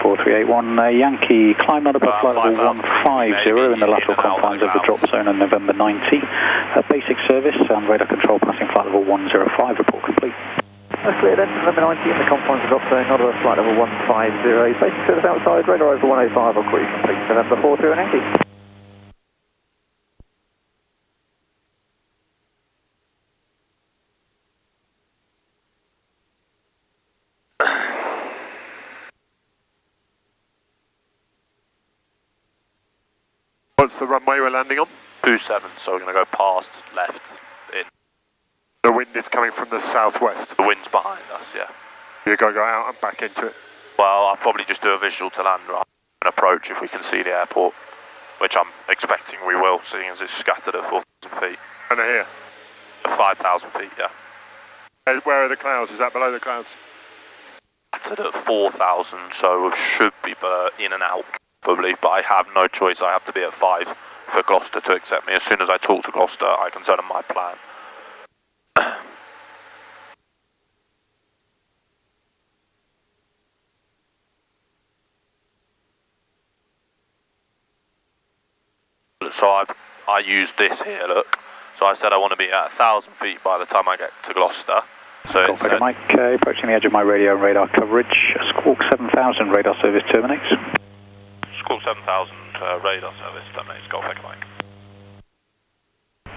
4381, Yankee, climb not above flight level 150 in the lateral confines of the drop zone on November 90. Basic service and radar control passing flight level 105, report complete. That's clear then, November 90 in the confines of the drop zone, not above flight level 150. Basic service outside, radar over 105, I'll call you complete. November 43 and Yankee. What's the runway we're landing on? 27, so we're going to go past, left, in. The wind is coming from the southwest. The wind's behind us, yeah. You're going to go out and back into it? Well, I'll probably just do a visual to land rather than approach if we can see the airport, which I'm expecting we will, seeing as it's scattered at 4,000 feet. And here? At 5,000 feet, yeah. Where are the clouds? Is that below the clouds? Scattered at 4,000, so should be in and out. Probably, but I have no choice. I have to be at 5 for Gloucester to accept me. As soon as I talk to Gloucester, I can tell them my plan. So I used this here, look. So I said I want to be at 1,000 feet by the time I get to Gloucester. So it's Mike, approaching the edge of my radio and radar coverage. Squawk 7000, radar service terminates. Squawk 7000, radar service terminates, Golf Echo Mike.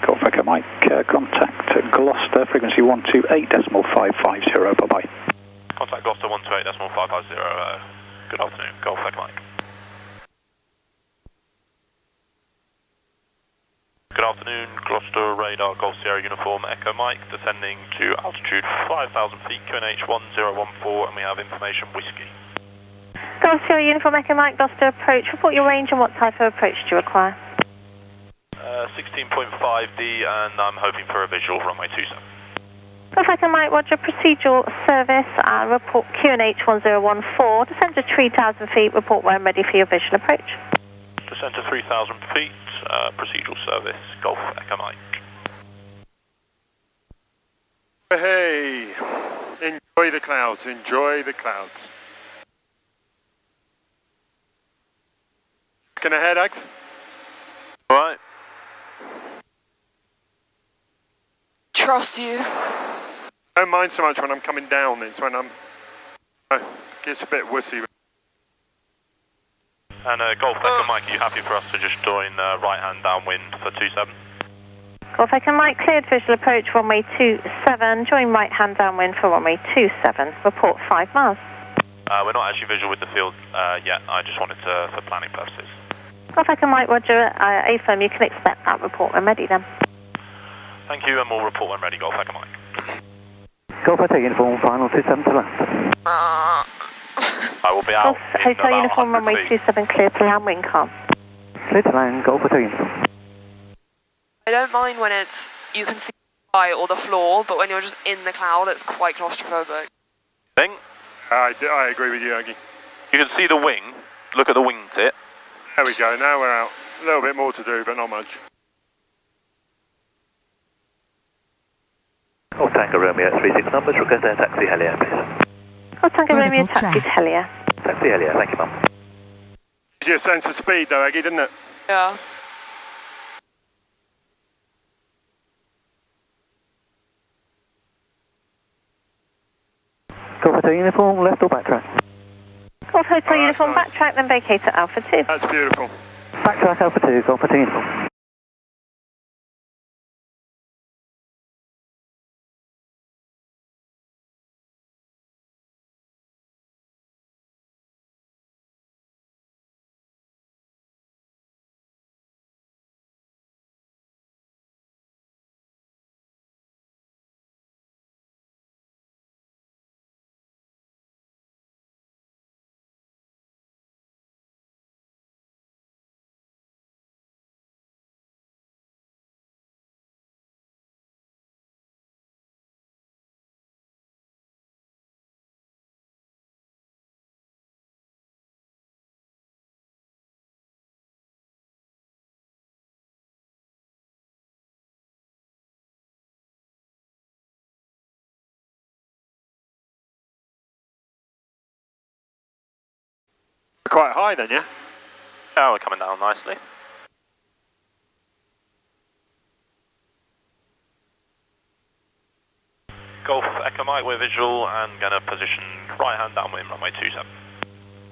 Golf Echo Mike, contact Gloucester, frequency 128.550, bye-bye. Contact Gloucester 128.550, good afternoon, Golf Echo Mike. Good afternoon, Gloucester radar, Golf Sierra Uniform, Echo Mike, descending to altitude 5,000 feet, QNH 1014, and we have information whiskey. Golf Sierra Uniform, Echo Mike, Gloucester approach, report your range and what type of approach do you require? 16.5D, and I'm hoping for a visual runway 27. Golf Echo Mike, Roger, procedural service, report QNH 1014, descend to 3,000 feet, report when ready for your visual approach. Descend to 3,000 feet. Procedural service, Golf Echo Mike. Hey, enjoy the clouds, enjoy the clouds. Looking ahead, Ags? Alright. Trust you. Don't mind so much when I'm coming down, it's when I'm... gets a bit wussy. And Golf Echo Mike, are you happy for us to just join right hand downwind for 27? Golf Echo Mike, cleared visual approach runway 27, join right hand downwind for runway 27, report 5 miles. We're not actually visual with the field yet, I just wanted to, for planning purposes. Golf Echo Mike, Roger, A-firm, you can expect that report when ready then. Thank you, and we'll report when ready, Golf Echo Mike. Golf Echo Uniform, final 27 to land. I will be out in Hotel about Uniform, runway 27, clear to land, wind calm. Clear to land, Golf Echo Uniform. I don't mind when it's, you can see the sky or the floor, but when you're just in the cloud, it's quite claustrophobic. Thing? I agree with you, Aggie. You can see the wing, look at the wingtip. There we go, now we're out. A little bit more to do, but not much. Golf Tango Romeo 36 numbers, request air taxi Helia, please. Golf Tango Romeo, taxi to Helia. Taxi Helia, thank you, ma'am. Gives you a sense of speed though, Aggie, didn't it? Yeah. Golf Hotel Uniform, left or backtrack? Golf Hotel Uniform, nice. backtrack, then vacate at Alpha 2. That's beautiful. Backtrack Alpha 2, Golf Hotel Uniform. Quite high then, yeah? Yeah, we're coming down nicely. Golf Echo Mike, we're visual and gonna position right hand downwind, runway 27.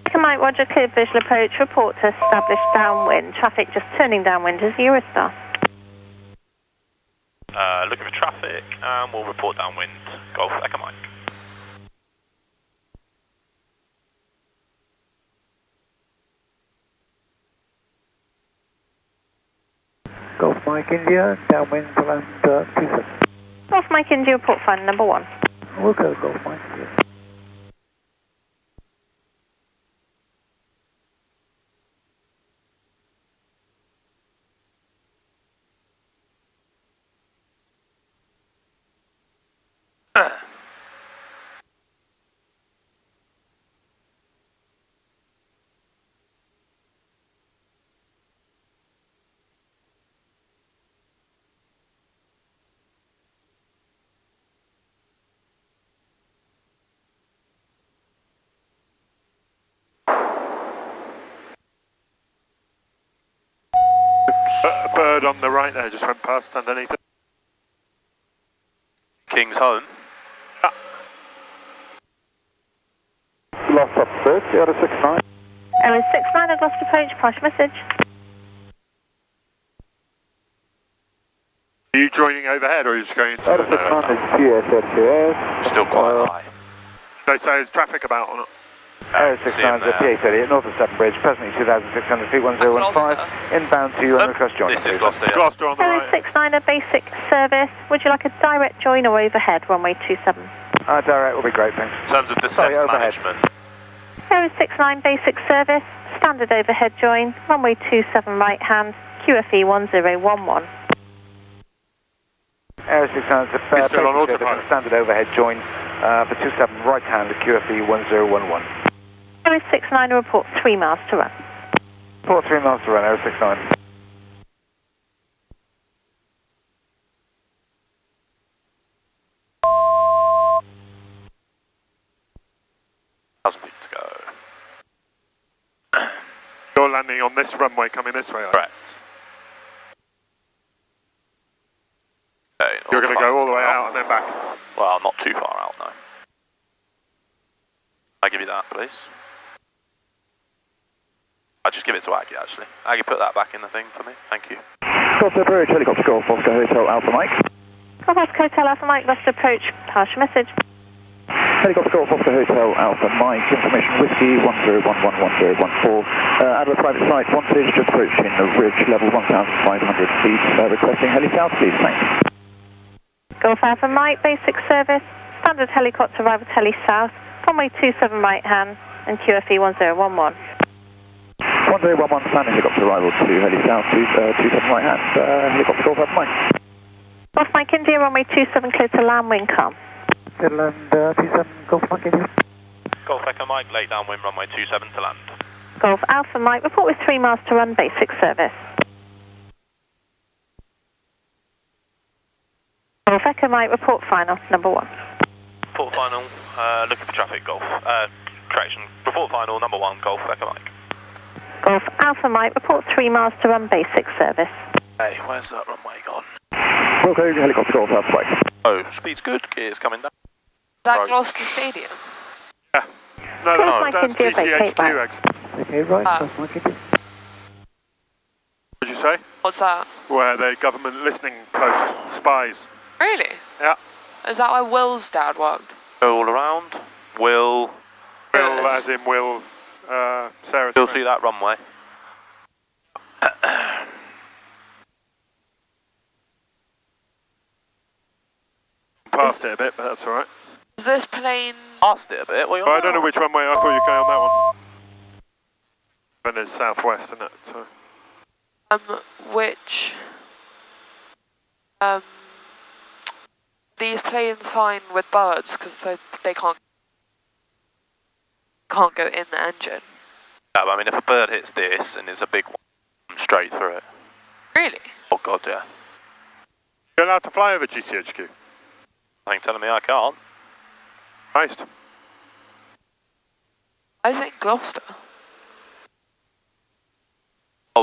Echo Mike, roger, cleared visual approach, report to established downwind. Traffic just turning downwind as Eurostar. Looking for traffic and we'll report downwind, Golf Echo Mike. Golf Mike India, downwind to land 27. Golf Mike India, report final number 1. We'll go Golf Mike India. A bird on the right there just went past underneath it. King's home. Lost up 30, out of 69. Aero 69 at Gloucester approach, partial message. Are you joining overhead or are you just going to... Out of 69 is GS32S. Still quite high. They say there's traffic about on it. Aero 69 is a PA38, north of Sutton Bridge, presently 2,600 feet, 1015. Inbound to you and request join. This is Gloucester. Gloucester on the Aero right. 69 a basic service. Would you like a direct join or overhead, runway 27? Direct will be great, thanks. In terms of descent overhead. management. Aero 69 basic service, standard overhead join, runway 27 right hand, QFE 1011. Aero 69 is a It's still on basic service autopilot. and standard overhead join for 27 right hand, QFE 1011. Aero 69 a report 3 miles to run. Report 3 miles to run, Aero 69. Feet to go. You're landing on this runway coming this way, are you? Correct. Okay, You're going to go all the way autopilot's out and then back. gone. Well, not too far out, no. I give you that, please. I'll just give it to Aggie, actually. Aggie, put that back in the thing for me. Thank you. Gloucester Bridge, helicopter Golf Oscar Hotel Alpha Mike. Golf Oscar Hotel Alpha Mike, Gloucester approach, partial message. Helicopter Golf Oscar Hotel Alpha Mike, information whiskey 10111014. Out of a private site, wanted, just approaching the ridge, level 1,500 feet. Requesting heli south, please, thanks. Golf Alpha Mike, basic service, standard helicopter arrival heli south, runway 27 right hand, and QFE 1011. 1011, standing helicopter arrival to heli south, 27 right hand, helicopter Golf Alpha Mike. Golf Mike India, runway 27 clear to land, wind calm. Clear to land, 27 Golf Mike India. Golf Echo Mike, late downwind, runway 27 to land. Golf Alpha Mike, report with 3 miles to run, basic service. Golf Echo Mike, report final, number 1. Report final, looking for traffic, Golf. Correction, report final, number 1, Golf Echo Mike. Golf Alpha Mike, report 3 miles to run, basic service. Hey, where's that runway gone? Okay, helicopter Golf Alpha Mike. Oh, speed's good, gear's coming down. Is that Right. Gloucester Stadium? No, Golf Mike that's India, vacate GCHQ, back. X. Okay, right, Ah. Golf Mike India. What did you say? What's that? Where the government listening post, spies. Really? Yeah. Is that where Will's dad worked? Go all around. Will Will, as in Will, Sarah still Smith. see that runway. Past it a bit, but that's alright. Is this plane... Past it a bit. Well, I don't know which runway, I thought you were going on that one. And it's southwest, isn't it? So. which... these planes fine with birds because they can't go in the engine. Yeah, but I mean, if a bird hits this and it's a big one, I'm straight through it. Really? Oh god, yeah. You're allowed to fly over GCHQ? I think telling me I can't. Christ. I think Gloucester.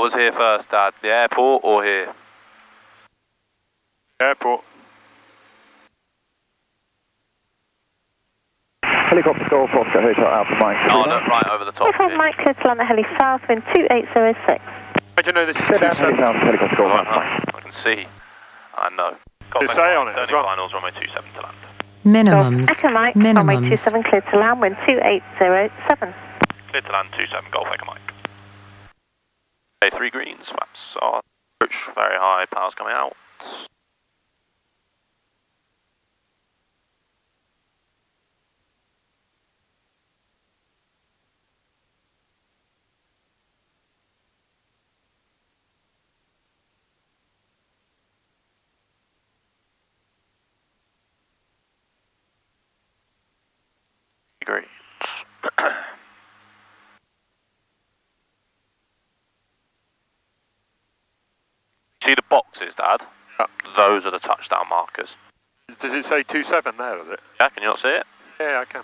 was here first, Dad? The airport or here? Airport. Helicopter Golf Oscar Hotel Alpha Mike. Oh, no, right over the top. Alpha Mike, clear to land the heli south, wind 2806. How do you know this is Clear down heli 27? south, Helicopter Golf Alpha Mike. I can see. I know. Does it say on it as well? Finals, runway 27 to land. Minimums. Echo Mike, runway Minimums. 27, clear to land, wind 2807. Clear to land 27, Golf Echo Mike. Okay, 3 greens, flaps are approach, very high, power's coming out. Great. See the boxes, Dad? Yeah. Those are the touchdown markers. Does it say 27 there, does it? Yeah, can you not see it? Yeah, I can.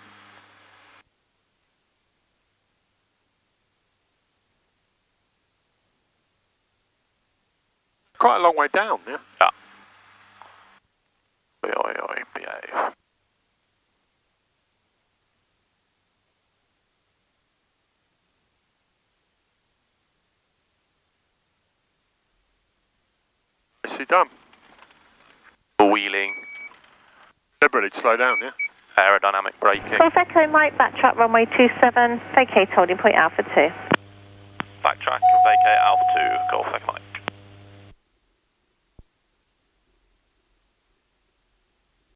Quite a long way down, yeah? Yeah. Oi, oi, oi, behave. Nicely done. Wheeling, Deliberately slow down, yeah? aerodynamic braking, Golf Echo Mike, backtrack runway 27, vacate holding point Alpha 2. backtrack, vacate Alpha 2, Golf Echo Mike.